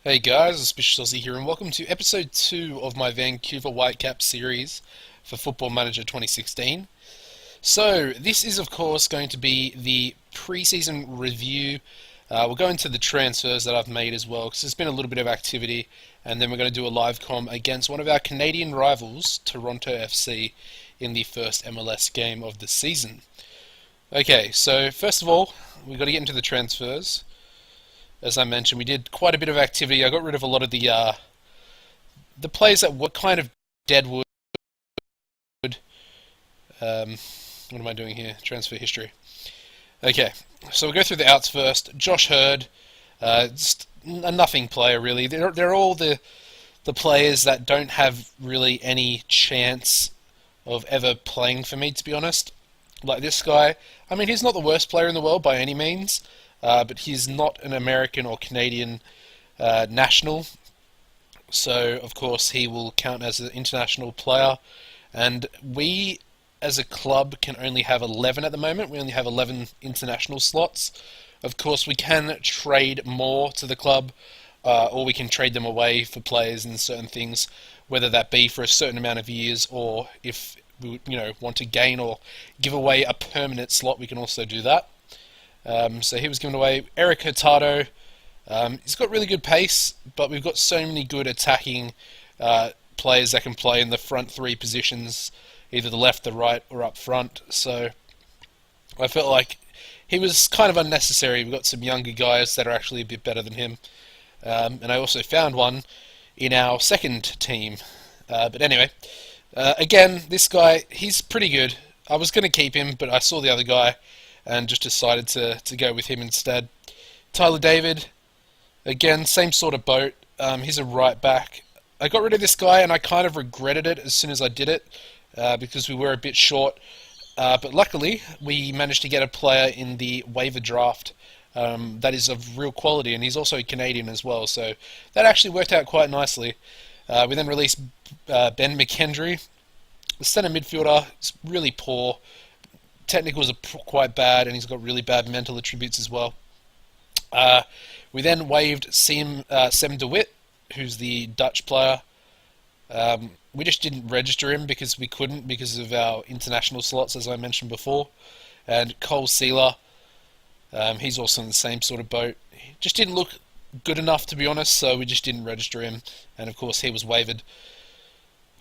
Hey guys, AuspiciousAussie here, and welcome to episode 2 of my Vancouver Whitecaps series for Football Manager 2016. So, this is of course going to be the pre-season review. We'll go into the transfers that I've made as well, because there's been a little bit of activity, and then we're going to do a live com against one of our Canadian rivals, Toronto FC, in the first MLS game of the season. Okay, so first of all, we've got to get into the transfers. As I mentioned, we did quite a bit of activity. I got rid of a lot of the players that were kind of deadwood. What am I doing here? Transfer history. Okay, so we'll go through the outs first. Josh Hurd, just a nothing player really. They're all the players that don't have really any chance of ever playing for me, to be honest. Like this guy, I mean, he's not the worst player in the world by any means. But he's not an American or Canadian national, so of course he will count as an international player. And we, as a club, can only have 11 at the moment. We only have 11 international slots. Of course, we can trade more to the club, or we can trade them away for players and certain things, whether that be for a certain amount of years, or if we, want to gain or give away a permanent slot, we can also do that. So he was given away. Eric Hurtado, he's got really good pace, but we've got so many good attacking players that can play in the front three positions, either the left, the right, or up front. So I felt like he was kind of unnecessary. We've got some younger guys that are actually a bit better than him. And I also found one in our second team. But anyway, again, this guy, he's pretty good. I was going to keep him, but I saw the other guy and just decided to go with him instead. Tyler David, again, same sort of boat. He's a right back. I got rid of this guy and I kind of regretted it as soon as I did it, because we were a bit short. But luckily, we managed to get a player in the waiver draft that is of real quality, and he's also Canadian as well, so that actually worked out quite nicely. We then released Ben McKendry, the centre midfielder. It's really poor. Technicals are quite bad, and he's got really bad mental attributes as well. We then waived Sem de Wit, who's the Dutch player. We just didn't register him because we couldn't, because of our international slots, as I mentioned before. And Cole Sealer, he's also in the same sort of boat. He just didn't look good enough, to be honest, so we just didn't register him. And of course, he was waived,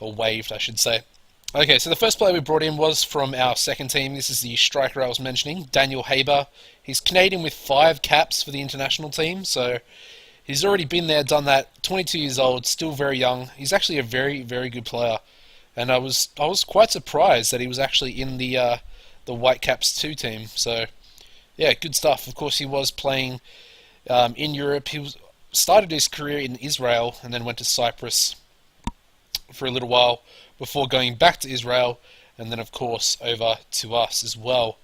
I should say. Okay, so the first player we brought in was from our second team. This is the striker I was mentioning, Daniel Haber. He's Canadian with 5 caps for the international team, so he's already been there, done that. 22 years old, still very young. He's actually a very, very good player, and I was quite surprised that he was actually in the Whitecaps 2 team. So yeah, good stuff. Of course, he was playing in Europe. Started his career in Israel and then went to Cyprus for a little while before going back to Israel, and then of course over to us as well.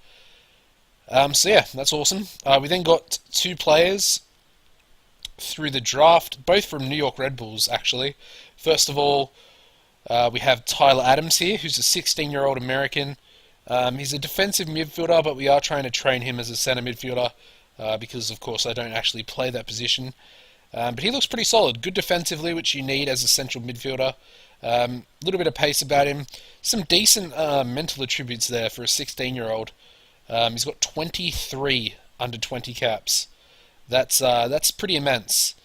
So yeah, that's awesome. We then got 2 players through the draft, both from New York Red Bulls actually. First of all, we have Tyler Adams here, who's a 16-year-old American. He's a defensive midfielder, but we are trying to train him as a centre midfielder, because of course I don't actually play that position. But he looks pretty solid, good defensively, which you need as a central midfielder. A little bit of pace about him. Some decent mental attributes there for a 16-year-old. He's got 23 under 20 caps. That's pretty immense.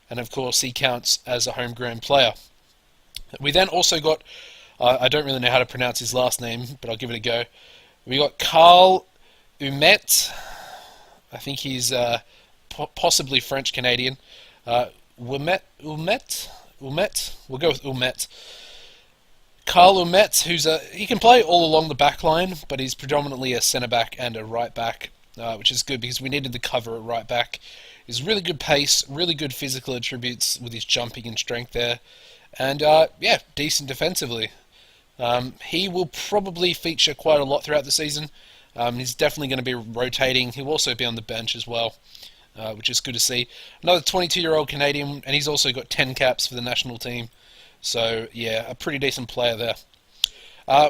And of course, he counts as a homegrown player. We then also got, I don't really know how to pronounce his last name, but I'll give it a go. We got Carl Umet. I think he's possibly French-Canadian. Umet? We'll go with Umet. Carl Umet, he can play all along the back line, but he's predominantly a centre back and a right back, which is good because we needed to cover a right back. He's really good pace, really good physical attributes with his jumping and strength there, and yeah, decent defensively. He will probably feature quite a lot throughout the season. He's definitely going to be rotating. He'll also be on the bench as well, which is good to see. Another 22-year-old Canadian, and he's also got 10 caps for the national team. So, yeah, a pretty decent player there.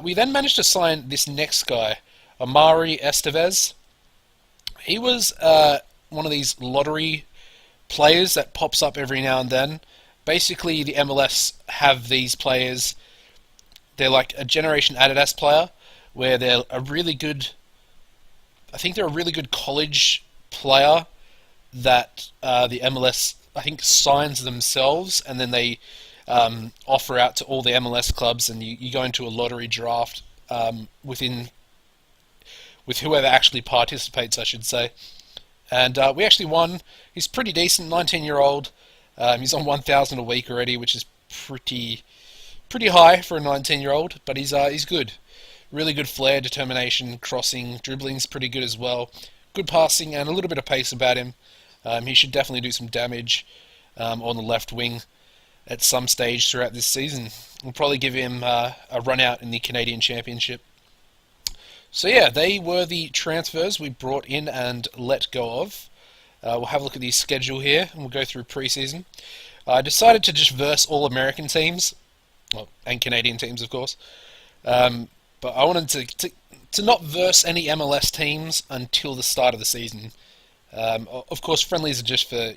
We then managed to sign this next guy, Amari Estevez. He was one of these lottery players that pops up every now and then. Basically, the MLS have these players. They're like a Generation Adidas player, where they're a really good. I think they're a really good college player that the MLS I think signs themselves, and then they offer out to all the MLS clubs, and you go into a lottery draft with whoever actually participates, I should say. And we actually won. He's pretty decent, 19-year-old. He's on 1,000 a week already, which is pretty high for a 19-year-old, but he's good. Really good flair, determination, crossing, dribbling's pretty good as well. Good passing and a little bit of pace about him. He should definitely do some damage on the left wing at some stage throughout this season. We'll probably give him a run out in the Canadian Championship. So yeah, they were the transfers we brought in and let go of. We'll have a look at the schedule here, and we'll go through preseason. I decided to just verse all American teams, well, and Canadian teams, of course. But I wanted to not verse any MLS teams until the start of the season. Of course, friendlies are just for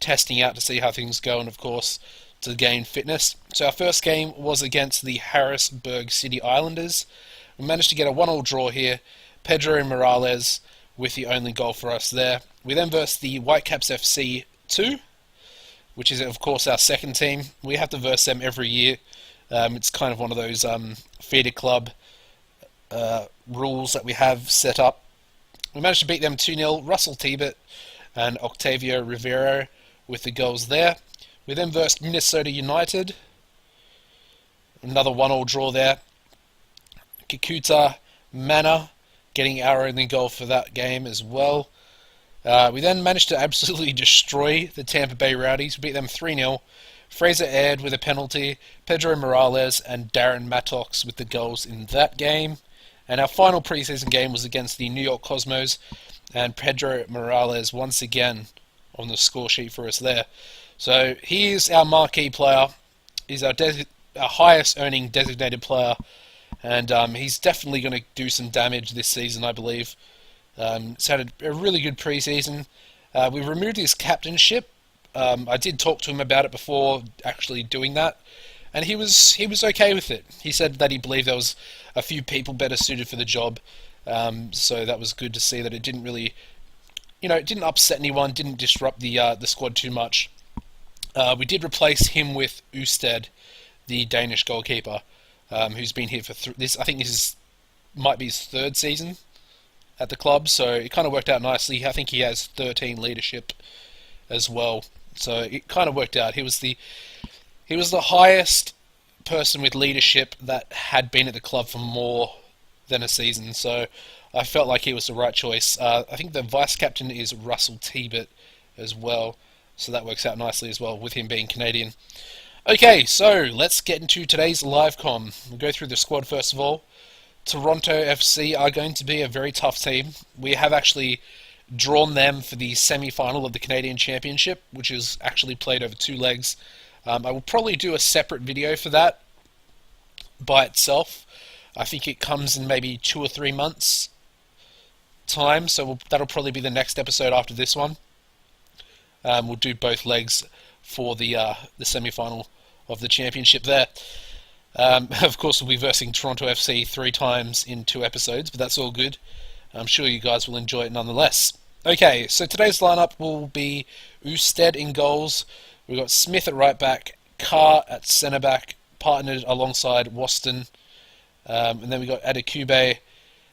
testing out to see how things go, and of course to gain fitness. So our first game was against the Harrisburg City Islanders. We managed to get a 1-1 draw here. Pedro Morales with the only goal for us there. We then versed the Whitecaps FC 2, which is of course our second team. We have to verse them every year. It's kind of one of those feeder club rules that we have set up. We managed to beat them 2-0. Russell Tibet and Octavio Rivero with the goals there. We then versed Minnesota United. Another 1-1 draw there. Kikuta Mana getting our only goal for that game as well. We then managed to absolutely destroy the Tampa Bay Rowdies. We beat them 3-0. Fraser Aird with a penalty, Pedro Morales and Darren Mattox with the goals in that game. And our final preseason game was against the New York Cosmos, and Pedro Morales once again on the score sheet for us there. So he is our marquee player. He's our highest earning designated player, and he's definitely going to do some damage this season, I believe. He's had a really good preseason. We removed his captainship. I did talk to him about it before actually doing that, and he was okay with it. He said that he believed there was a few people better suited for the job, so that was good to see that it didn't really, it didn't upset anyone, didn't disrupt the squad too much. We did replace him with Usted, the Danish goalkeeper, who's been here for this. I think this might be his third season at the club, so it kind of worked out nicely. I think he has 13 leadership as well, so it kind of worked out. He was the highest person with leadership that had been at the club for more than a season, so I felt like he was the right choice. I think the vice captain is Russell Tibet as well, so that works out nicely as well with him being Canadian. Okay, so let's get into today's live com. We'll go through the squad first of all. Toronto FC are going to be a very tough team. We have actually drawn them for the semi-final of the Canadian Championship, which is actually played over 2 legs. I will probably do a separate video for that by itself. I think it comes in maybe 2 or 3 months time, so that'll probably be the next episode after this one. We'll do both legs for the semi-final of the championship there. Of course, we'll be versing Toronto FC 3 times in 2 episodes, but that's all good. I'm sure you guys will enjoy it nonetheless. Okay, so today's lineup will be Usted in goals. We've got Smith at right back, Carr at centre back, partnered alongside Waston. And then we've got Adekube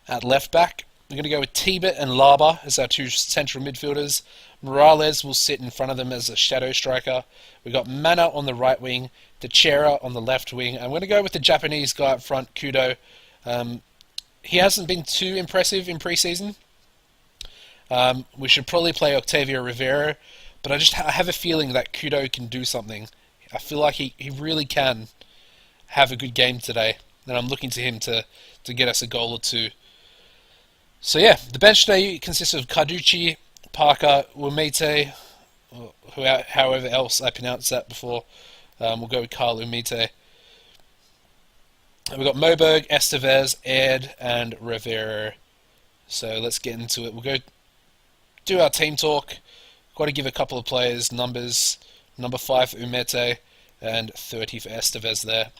at left back. We're going to go with Tibet and Laba as our 2 central midfielders. Morales will sit in front of them as a shadow striker. We've got Mana on the right wing, Teixeira on the left wing. I'm going to go with the Japanese guy up front, Kudo. He hasn't been too impressive in pre-season. We should probably play Octavio Rivero, but I have a feeling that Kudo can do something. I feel like he really can have a good game today, and I'm looking to him to get us a goal or 2. So yeah, the bench today consists of Carducci, Parker, Umite, or however else I pronounced that before. We'll go with Carl Umite. We've got Moberg, Estevez, Ed, and Rivero. So let's get into it. We'll go do our team talk. Of Got to give a couple of players numbers. Number 5 for Umete and 30 for Estevez there.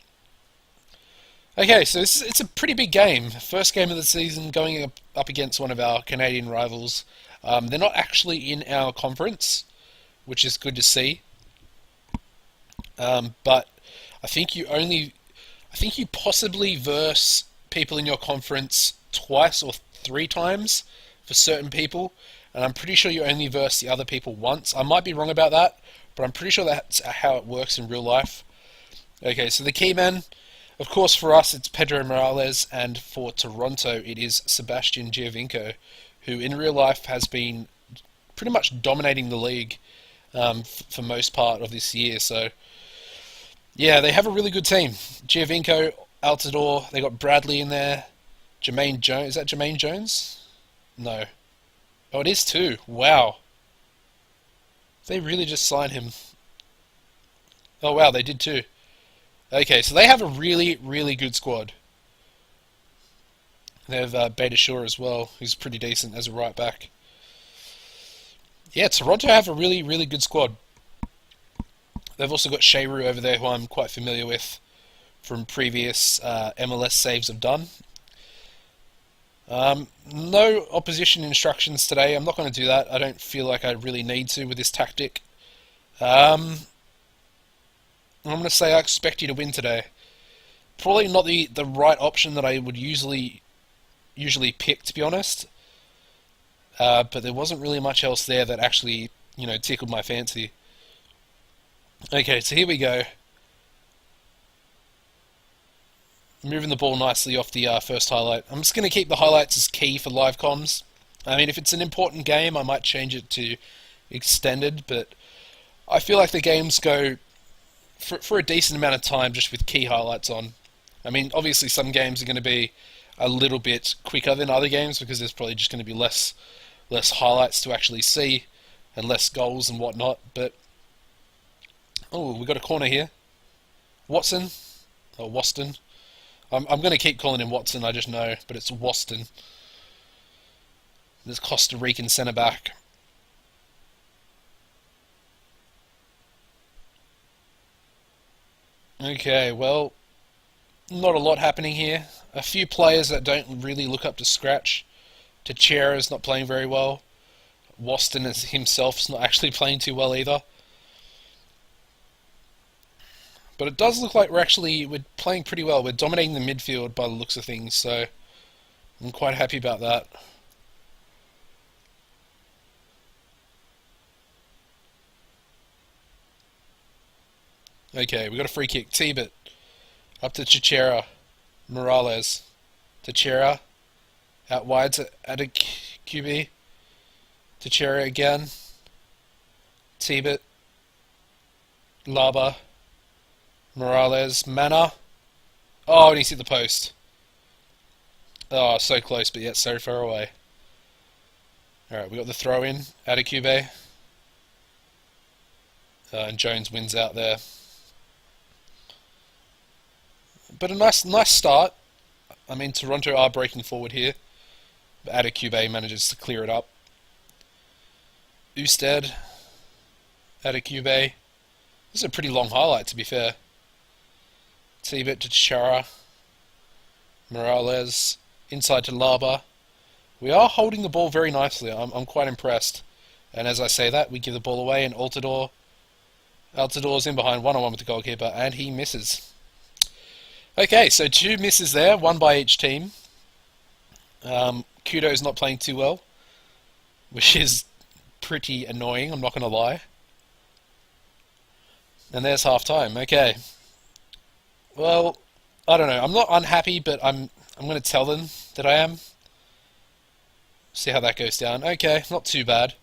Okay, so it's a pretty big game. First game of the season going up against one of our Canadian rivals. They're not actually in our conference, which is good to see. But I think you possibly verse people in your conference twice or 3 times for certain people, and I'm pretty sure you only verse the other people once. I might be wrong about that, but I'm pretty sure that's how it works in real life. Okay, so the key men, of course for us it's Pedro Morales, and for Toronto it is Sebastian Giovinco, who in real life has been pretty much dominating the league for most part of this year. So yeah, they have a really good team. Giovinco, Altidore, they got Bradley in there. Jermaine Jones, is that Jermaine Jones? No. Oh, it is too. Wow. They really just signed him. Oh wow, they did too. Okay, so they have a really, really good squad. They have Beta Shaw as well, who's pretty decent as a right back. Yeah, Toronto have a really, really good squad. They've also got Shearu over there, who I'm quite familiar with from previous MLS saves I've done. No opposition instructions today. I'm not going to do that. I don't feel like I really need to with this tactic. I'm going to say I expect you to win today. Probably not the right option that I would usually pick, to be honest. But there wasn't really much else there that actually, tickled my fancy. Okay, so here we go. Moving the ball nicely off the first highlight. I'm just going to keep the highlights as key for live comms. I mean, if it's an important game, I might change it to extended, but I feel like the games go for a decent amount of time just with key highlights on. I mean, obviously some games are going to be a little bit quicker than other games because there's probably just going to be less highlights to actually see and less goals and whatnot, but oh, we got a corner here. Watson, or Waston. I'm going to keep calling him Watson, I just know, but it's Waston. This Costa Rican centre-back. Okay, well, not a lot happening here. A few players that don't really look up to scratch. Teixeira's not playing very well. Waston himself's not actually playing too well either. But it does look like we're playing pretty well. We're dominating the midfield by the looks of things, so I'm quite happy about that. Okay, we got a free kick. Tibet up to Teixeira. Morales. Teixeira out wide to QB. Teixeira again. Tibet. Laba. Morales, Mana. Oh, and he's hit the post. Oh, so close, but yet so far away. Alright, we got the throw in. Adekube. And Jones wins out there. But a nice start. I mean, Toronto are breaking forward here. But Adekube manages to clear it up. Usted. Adekube. This is a pretty long highlight, to be fair. Tibet to Chara. Morales. Inside to Laba. We are holding the ball very nicely. I'm quite impressed. And as I say that, we give the ball away, and Altidore's in behind one-on-one with the goalkeeper, and he misses. Okay, so 2 misses there, 1 by each team. Kudo's not playing too well, which is pretty annoying, I'm not going to lie. And there's half-time. Okay. Well, I don't know. I'm not unhappy, but I'm going to tell them that I am. See how that goes down. Okay, not too bad.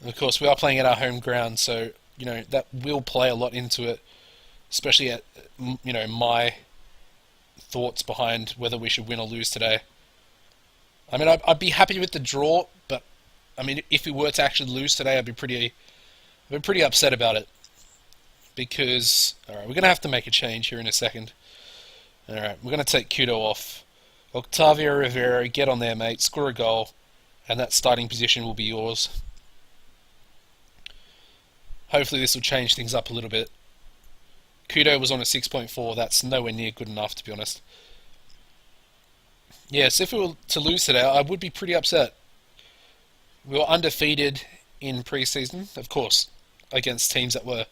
And of course, we are playing at our home ground, so, that will play a lot into it, especially at, my thoughts behind whether we should win or lose today. I mean, I'd be happy with the draw, but, I mean, if we were to actually lose today, I'd be pretty upset about it. Because, alright, we're going to have to make a change here in a second. Alright, we're going to take Kudo off. Octavio Rivera, get on there, mate. Score a goal. and that starting position will be yours. Hopefully this will change things up a little bit. Kudo was on a 6.4. That's nowhere near good enough, to be honest. Yes, if we were to lose today, I would be pretty upset. We were undefeated in pre-season, of course, against teams that were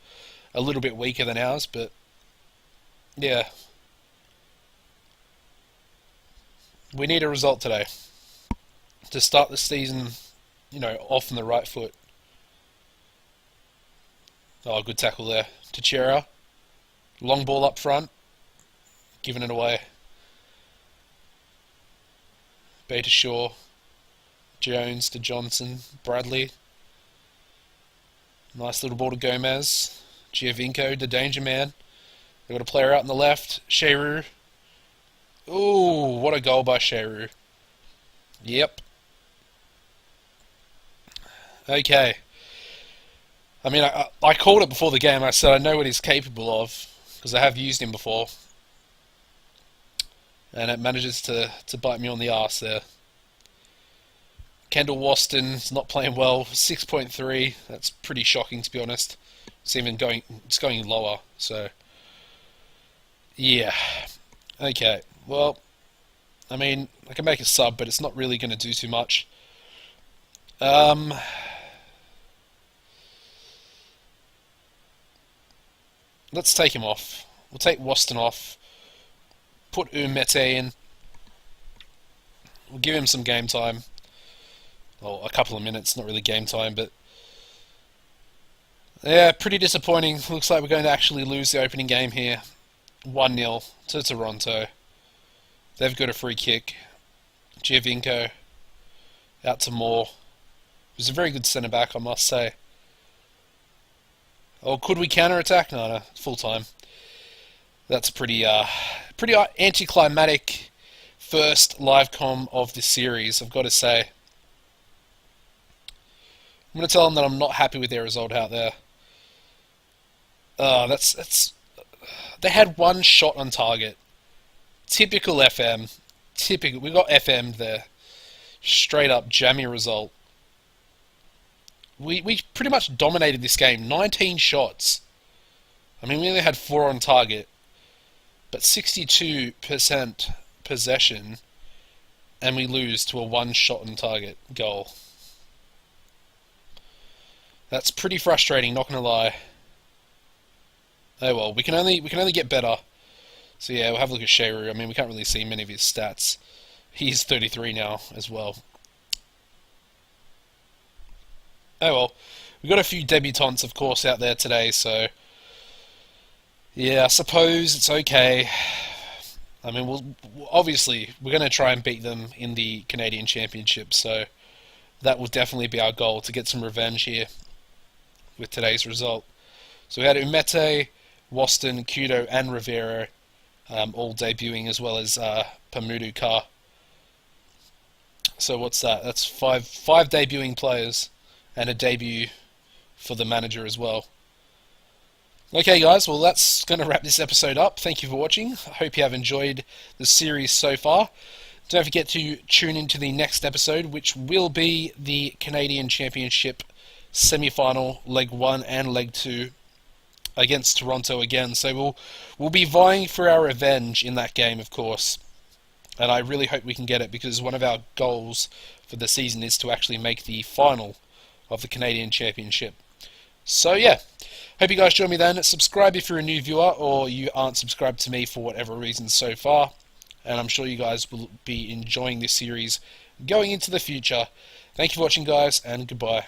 a little bit weaker than ours, but yeah. We need a result today to start the season, off on the right foot. Oh, good tackle there. Teixeira. Long ball up front. Giving it away. Beta Shaw. Jones to Johnson. Bradley. Nice little ball to Gomez. Giovinco, the danger man. They've got a player out on the left. Shearer. Ooh, what a goal by Shearer. Yep. Okay. I mean, I called it before the game. I said I know what he's capable of, because I have used him before. And it manages to bite me on the arse there. Kendall Waston's not playing well. 6.3. That's pretty shocking, to be honest. It's going lower, so yeah. Okay. Well, I mean, I can make a sub, but it's not really going to do too much. Let's take him off. We'll take Waston off. Put Umete in. We'll give him some game time. Well, a couple of minutes, not really game time, but yeah, pretty disappointing. Looks like we're going to actually lose the opening game here. 1-0 to Toronto. They've got a free kick. Giovinco out to Moore. He was a very good centre-back, I must say. Oh, could we counter-attack? No, full time. That's pretty anticlimactic first live com of this series, I've got to say. I'm going to tell them that I'm not happy with their result out there. They had one shot on target. Typical FM. We got FM'd there. Straight up jammy result. We pretty much dominated this game. 19 shots. I mean, we only had 4 on target, but 62% possession, and we lose to a 1 shot on target goal. That's pretty frustrating, not gonna lie. Oh well, we can only get better. So yeah, we'll have a look at Shearer. I mean, we can't really see many of his stats. He's 33 now as well. Oh well, we've got a few debutants, of course, out there today, so yeah, I suppose it's okay. I mean, obviously, we're going to try and beat them in the Canadian Championship, so that will definitely be our goal, to get some revenge here with today's result. So we had Umete, Waston, Kudo, and Rivera all debuting, as well as Pamudu Ka. So what's that? That's five debuting players, and a debut for the manager as well. Okay guys, well that's going to wrap this episode up. Thank you for watching. I hope you have enjoyed the series so far. Don't forget to tune into the next episode, which will be the Canadian Championship semi-final, Leg 1 and Leg 2, against Toronto again. So we'll be vying for our revenge in that game, of course. And I really hope we can get it, because one of our goals for the season is to actually make the final of the Canadian Championship. So yeah, hope you guys join me then. Subscribe if you're a new viewer, or you aren't subscribed to me for whatever reason so far. And I'm sure you guys will be enjoying this series going into the future. Thank you for watching, guys, and goodbye.